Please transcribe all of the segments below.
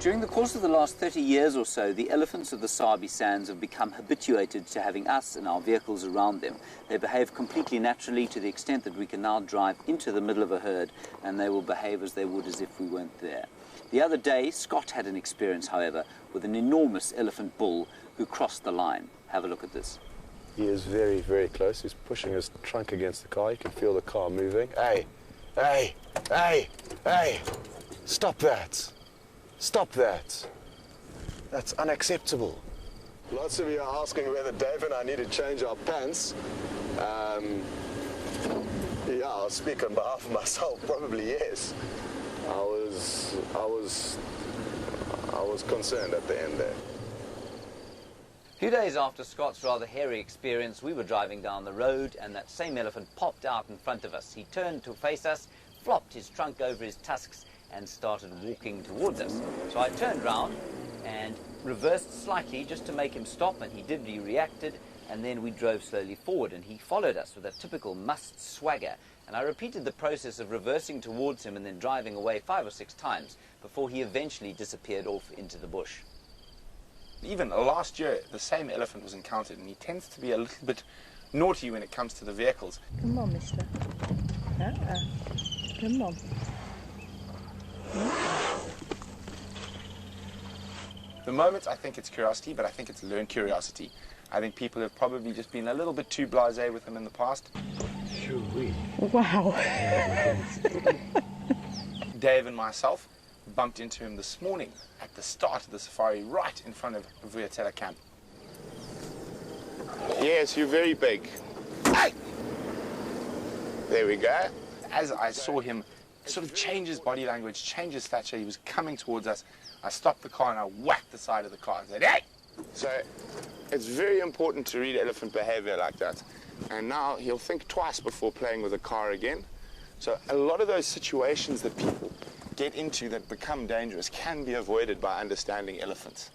During the course of the last 30 years or so, the elephants of the Sabi Sands have become habituated to having us and our vehicles around them. They behave completely naturally to the extent that we can now drive into the middle of a herd and they will behave as they would as if we weren't there. The other day, Scott had an experience, however, with an enormous elephant bull who crossed the line. Have a look at this. He is very, very close. He's pushing his trunk against the car. You can feel the car moving. Hey, hey, hey, hey, stop that. Stop that. That's unacceptable. Lots of you are asking whether Dave and I need to change our pants. Yeah, I'll speak on behalf of myself. Probably yes. I was concerned at the end there. A few days after Scott's rather hairy experience, we were driving down the road and that same elephant popped out in front of us. He turned to face us, flopped his trunk over his tusks and started walking towards us. So I turned round and reversed slightly just to make him stop, and he did. He reacted, and then we drove slowly forward and he followed us with a typical must swagger. And I repeated the process of reversing towards him and then driving away 5 or 6 times before he eventually disappeared off into the bush. Even last year, the same elephant was encountered, and he tends to be a little bit naughty when it comes to the vehicles. Come on, mister. Come on. The moment, I think it's curiosity, but I think it's learned curiosity. I think people have probably just been a little bit too blasé with him in the past. Wow. Dave and myself bumped into him this morning at the start of the safari, right in front of Wildelephant camp. Yes, you're very big. Hey! There we go. As I saw him sort of change his body language, change his stature, he was coming towards us. I stopped the car and I whacked the side of the car and said, hey! So it's very important to read elephant behavior like that. And now he'll think twice before playing with a car again. So a lot of those situations that people get into that become dangerous can be avoided by understanding elephants.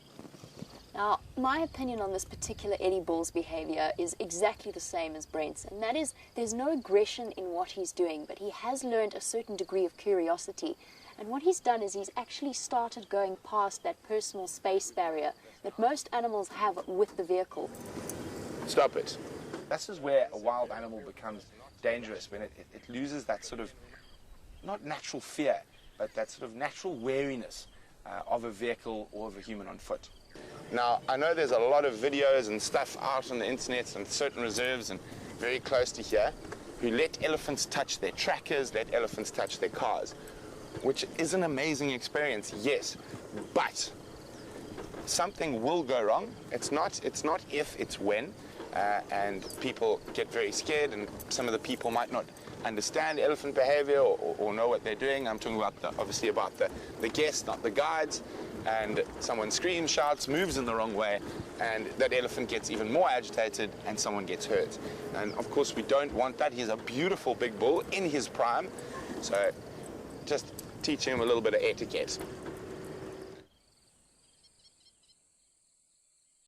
Now, my opinion on this particular Eddie Bull's behavior is exactly the same as Brent's, and that is there's no aggression in what he's doing, but he has learned a certain degree of curiosity. And what he's done is he's actually started going past that personal space barrier that most animals have with the vehicle. Stop it. This is where a wild animal becomes dangerous, when it loses that sort of, not natural fear, but that sort of natural wariness of a vehicle or of a human on foot. Now, I know there's a lot of videos and stuff out on the internet and certain reserves and very close to here who let elephants touch their trackers, let elephants touch their cars, which is an amazing experience, yes, but something will go wrong. It's not if, it's when, and people get very scared, and some of the people might not understand elephant behavior or know what they're doing. I'm talking about obviously about the guests, not the guides. And someone screams, shouts, moves in the wrong way, and that elephant gets even more agitated and someone gets hurt. And of course we don't want that. He's a beautiful big bull in his prime, so just teach him a little bit of etiquette.